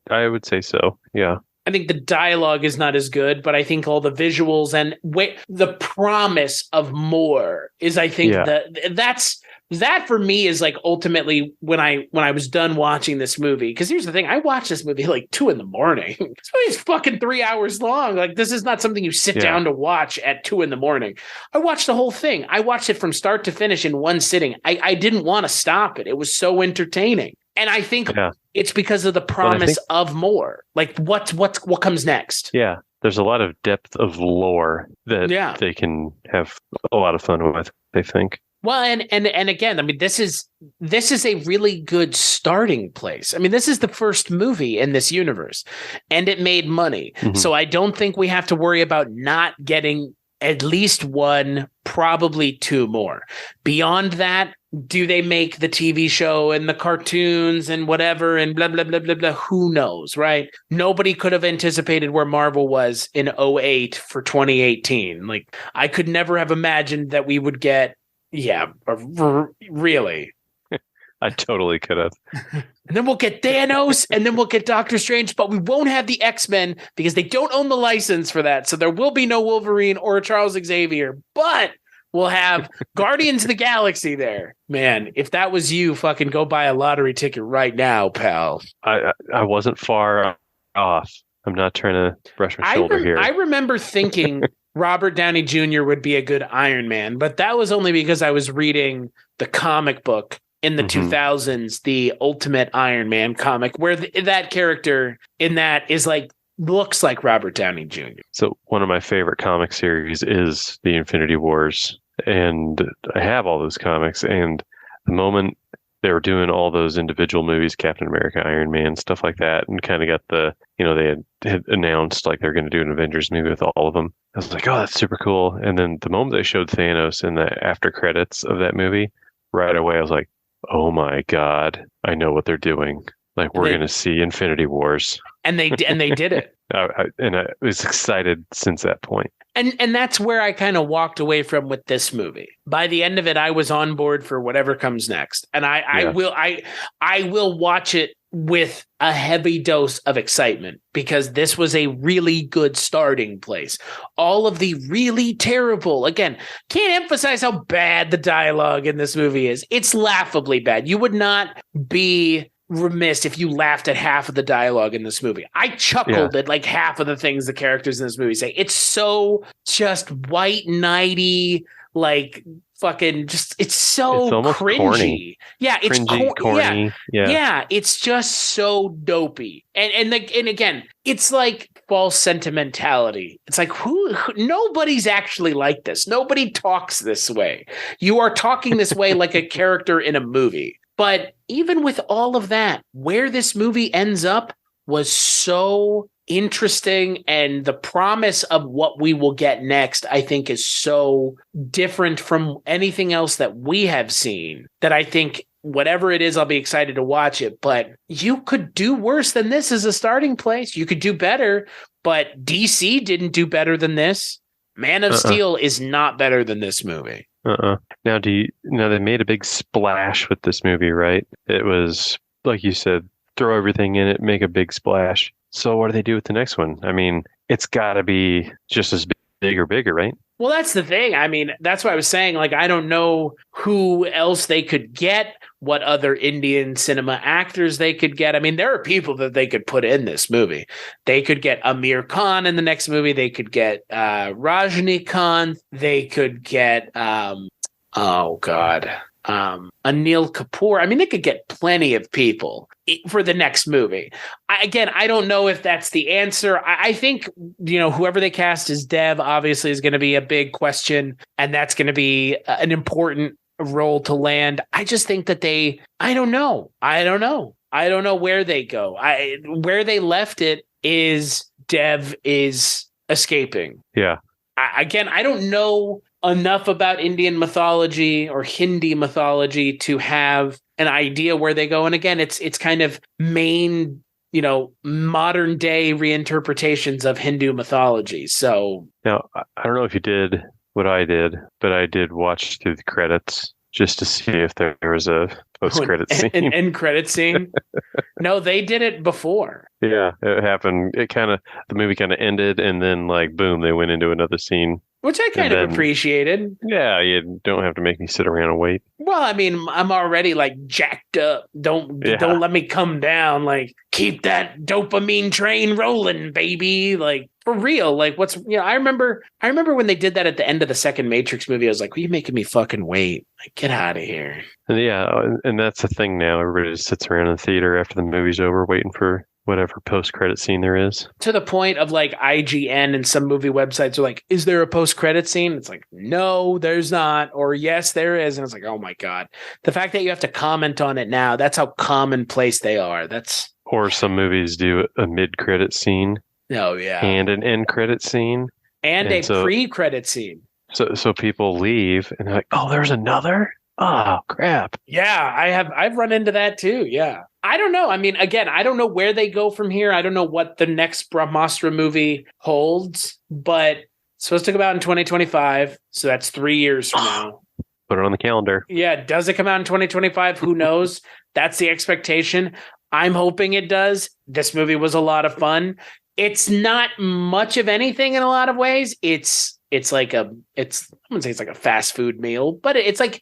I would say so. Yeah. I think the dialogue is not as good, but I think all the visuals and the promise of more is, I think that for me is like ultimately when I was done watching this movie. Because here's the thing, I watched this movie like 2 a.m. This movie's fucking 3 hours long. Like this is not something you sit down to watch at 2 a.m. I watched the whole thing. I watched it from start to finish in one sitting. I didn't want to stop it. It was so entertaining. And I think it's because of the promise of more. Like what comes next? Yeah. There's a lot of depth of lore that they can have a lot of fun with, I think. Well, and again, I mean, this is a really good starting place. I mean, this is the first movie in this universe, and it made money. Mm-hmm. So I don't think we have to worry about not getting at least 1, probably 2 more. Beyond that, do they make the TV show and the cartoons and whatever and blah, blah, blah, blah, blah? Who knows, right? Nobody could have anticipated where Marvel was in 2008 for 2018. Like, I could never have imagined that we would get, really. I totally could have. And then we'll get Thanos, and then we'll get Doctor Strange, but we won't have the X-Men because they don't own the license for that. So there will be no Wolverine or Charles Xavier, but we'll have Guardians of the Galaxy there. Man, if that was you, fucking go buy a lottery ticket right now, pal. I wasn't far off. I'm not trying to brush my shoulder here. I remember thinking Robert Downey Jr. would be a good Iron Man, but that was only because I was reading the comic book in the 2000s, the Ultimate Iron Man comic, where that character in that is like, looks like Robert Downey Jr. So one of my favorite comic series is the Infinity Wars, and I have all those comics. And the moment they were doing all those individual movies, Captain America, Iron Man, stuff like that, and kind of got the, they had announced like they're going to do an Avengers movie with all of them. I was like, oh, that's super cool. And then the moment they showed Thanos in the after credits of that movie, right away I was like, oh my God, I know what they're doing. Like, we're going to see Infinity Wars. And they did it. I was excited since that point. And that's where I kind of walked away from with this movie. By the end of it, I was on board for whatever comes next. And I will watch it with a heavy dose of excitement, because this was a really good starting place. All of the really terrible, again, can't emphasize how bad the dialogue in this movie is. It's laughably bad. You would not be remiss if you laughed at half of the dialogue in this movie. I chuckled at like half of the things the characters in this movie say. It's so just white knighty, like fucking just, it's so cringy. Corny. Yeah, it's corny. Yeah, it's just so dopey. And again, it's like false sentimentality. It's like who nobody's actually like this. Nobody talks this way. You are talking this way like a character in a movie. But even with all of that, where this movie ends up was so interesting, and the promise of what we will get next, I think, is so different from anything else that we have seen, that I think whatever it is, I'll be excited to watch it. But you could do worse than this as a starting place. You could do better, but DC didn't do better than this. Man of Steel is not better than this movie. Now, they made a big splash with this movie, right? It was, like you said, throw everything in it, make a big splash. So what do they do with the next one? I mean, it's got to be just as big or bigger, right? Well, that's the thing. I mean, that's why I was saying, like, I don't know who else they could get, what other Indian cinema actors they could get. I mean, there are people that they could put in this movie. They could get Amir Khan in the next movie. They could get Rajnikant. They could get, Anil Kapoor. I mean, they could get plenty of people for the next movie. I don't know if that's the answer. I think, whoever they cast as Dev obviously is going to be a big question, and that's going to be an important role to land. I just think that I don't know where they go. Where they left it is Dev is escaping. Yeah. I don't know enough about Indian mythology or Hindi mythology to have an idea where they go. And again, it's kind of modern day reinterpretations of Hindu mythology. So now, I don't know if you did what I did, but I did watch through the credits just to see if there was a post-credit scene. An end credit scene? No, they did it before. Yeah, it happened. The movie kind of ended, and then like, boom, they went into another scene. Which I kind of appreciated. Yeah, you don't have to make me sit around and wait. Well, I mean, I'm already like jacked up. Don't let me come down. Like, keep that dopamine train rolling, baby. Like, for real. Like, I remember when they did that at the end of the second Matrix movie. I was like, "Are you making me fucking wait? Like, get out of here." And and that's the thing now. Everybody just sits around in the theater after the movie's over, waiting for whatever post-credit scene there is. To the point of like IGN and some movie websites are like, is there a post-credit scene? It's like, no, there's not. Or yes, there is. And it's like, oh my God. The fact that you have to comment on it now, that's how commonplace they are. Or some movies do a mid-credit scene. Oh, yeah. And an end credit scene. And a pre-credit scene. So people leave and they're like, oh, there's another? Oh, crap. Yeah, I've run into that too. Yeah. I don't know. I mean, again, I don't know where they go from here. I don't know what the next Brahmāstra movie holds, but it's supposed to come out in 2025. So that's 3 years from now. Put it on the calendar. Yeah. Does it come out in 2025? Who knows? That's the expectation. I'm hoping it does. This movie was a lot of fun. It's not much of anything in a lot of ways. It's wouldn't say it's like a fast food meal, but it's like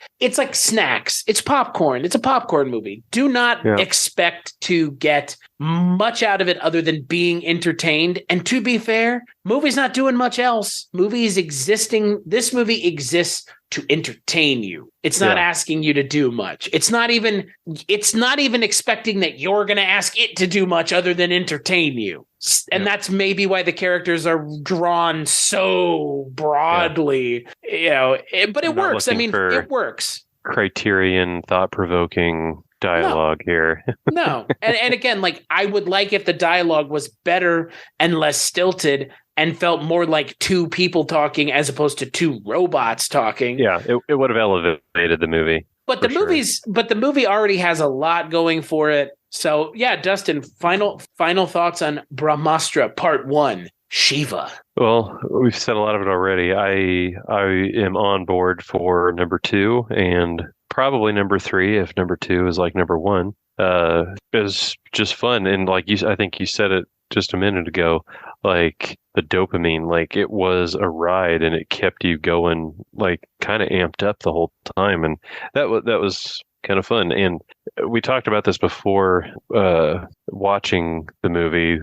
snacks. It's popcorn. It's a popcorn movie. Do not expect to get much out of it other than being entertained. And to be fair, movie's not doing much else. This movie exists to entertain you. It's not asking you to do much. It's not even expecting that you're going to ask it to do much other than entertain you. And that's maybe why the characters are drawn so broadly, but it works. I mean, it works. Criterion, thought-provoking dialogue here. No. And again, like, I would like if the dialogue was better and less stilted and felt more like two people talking as opposed to two robots talking. Yeah, it would have elevated the movie. But the movie already has a lot going for it. So yeah, Dustin, final thoughts on Brahmāstra Part 1, Shiva. Well, we've said a lot of it already. I am on board for number 2 and probably number 3 if number 2 is like number 1. It was just fun, and like I think you said it just a minute ago, like the dopamine, like it was a ride and it kept you going, like kind of amped up the whole time, and that was kind of fun. And we talked about this before watching the movie.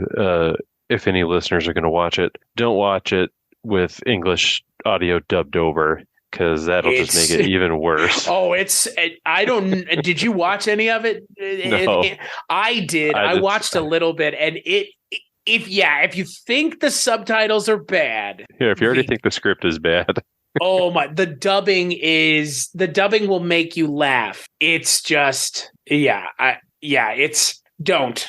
If any listeners are going to watch it, don't watch it with English audio dubbed over, because that'll just make it even worse. Oh, did you watch any of it? No. I did. I watched a little bit, and if you think the subtitles are bad. Yeah, if you already think the script is bad. Oh my, the dubbing will make you laugh. It's just, just don't.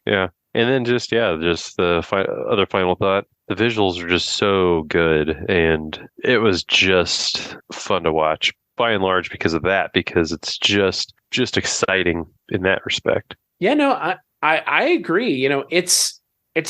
Yeah. And then just the other final thought. The visuals are just so good, and it was just fun to watch by and large because of that, because it's just exciting in that respect. Yeah, no, I agree. It's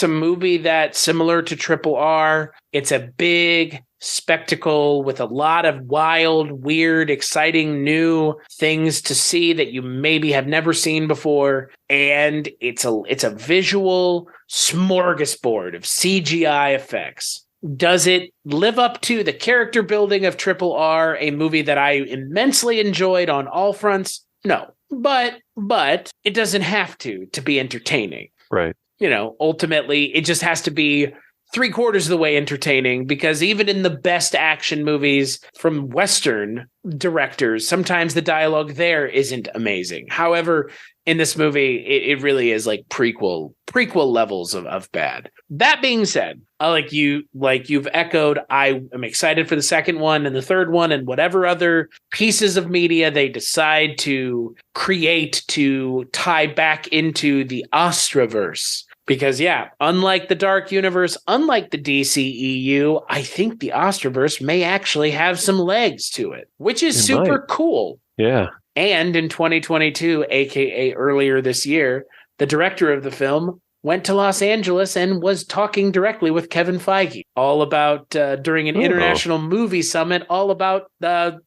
a movie that's similar to Triple R. It's a big spectacle with a lot of wild, weird, exciting new things to see that you maybe have never seen before. And it's a visual smorgasbord of CGI effects. Does it live up to the character building of Triple R, a movie that I immensely enjoyed on all fronts? No. But it doesn't have to be entertaining. Right. Ultimately, it just has to be 3/4 of the way entertaining, because even in the best action movies from Western directors, sometimes the dialogue there isn't amazing. However, in this movie, it really is like prequel levels of bad. That being said, you've echoed, I am excited for the second one and the third one and whatever other pieces of media they decide to create to tie back into the Astraverse. Because, unlike the Dark Universe, unlike the DCEU, I think the Astraverse may actually have some legs to it, which is super cool. Yeah. And in 2022, aka earlier this year, the director of the film went to Los Angeles and was talking directly with Kevin Feige all about, during an international movie summit, all about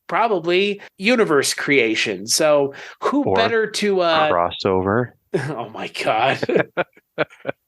probably universe creation. So who better to... crossover. Oh, my God.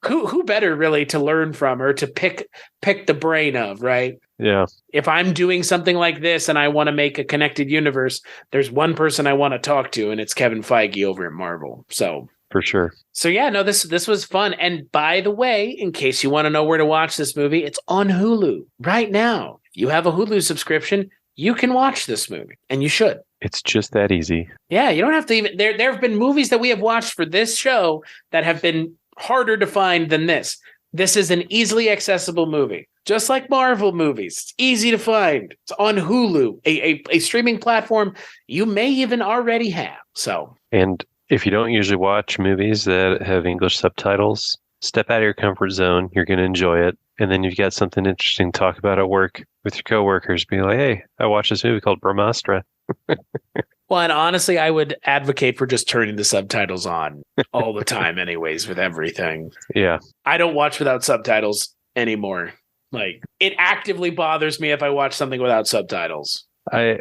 Who better really to learn from or to pick the brain of, right? Yeah. If I'm doing something like this and I want to make a connected universe, there's one person I want to talk to, and it's Kevin Feige over at Marvel. So for sure. So this was fun. And by the way, in case you want to know where to watch this movie, it's on Hulu right now. If you have a Hulu subscription, you can watch this movie, and you should. It's just that easy. Yeah, you don't have to even. There have been movies that we have watched for this show that have been harder to find than this. This is an easily accessible movie, just like Marvel movies. It's easy to find. It's on Hulu, a streaming platform you may even already have. So, and if you don't usually watch movies that have English subtitles, step out of your comfort zone. You're going to enjoy it. And then you've got something interesting to talk about at work with your coworkers. Be like, hey, I watched this movie called Brahmāstra. Well, and honestly, I would advocate for just turning the subtitles on all the time anyways with everything. Yeah. I don't watch without subtitles anymore. Like, it actively bothers me if I watch something without subtitles. I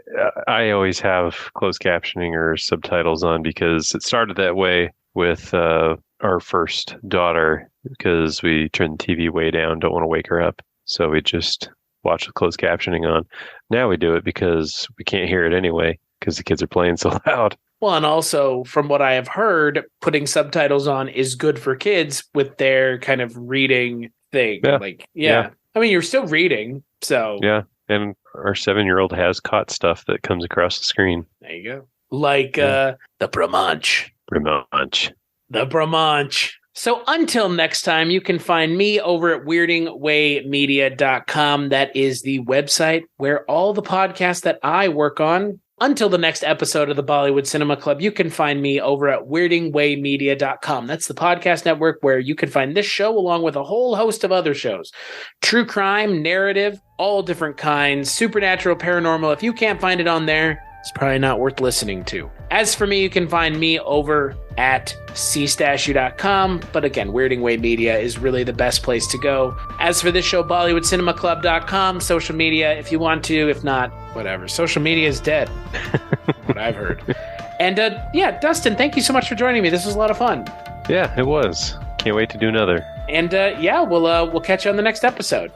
always have closed captioning or subtitles on, because it started that way with our first daughter, because we turned the TV way down, don't want to wake her up. So we just watch with closed captioning on. Now we do it because we can't hear it anyway because the kids are playing so loud. Well, and also from what I have heard, putting subtitles on is good for kids with their kind of reading thing. Yeah. Like, yeah. I mean, you're still reading, so. Yeah, and our 7-year-old has caught stuff that comes across the screen. There you go. Like the Brahmāstra. The Brahmāstra. So until next time, you can find me over at weirdingwaymedia.com. That is the website where all the podcasts that I work on. Until the next episode of the Bollywood Cinema Club, you can find me over at weirdingwaymedia.com. That's the podcast network where you can find this show along with a whole host of other shows. True crime, narrative, all different kinds, supernatural, paranormal. If you can't find it on there, it's probably not worth listening to. As for me, you can find me over at cstashu.com. But again, Weirding Way Media is really the best place to go. As for this show, BollywoodCinemaClub.com, social media if you want to. If not, whatever. Social media is dead. What I've heard. And Dustin, thank you so much for joining me. This was a lot of fun. Yeah, it was. Can't wait to do another. And we'll catch you on the next episode.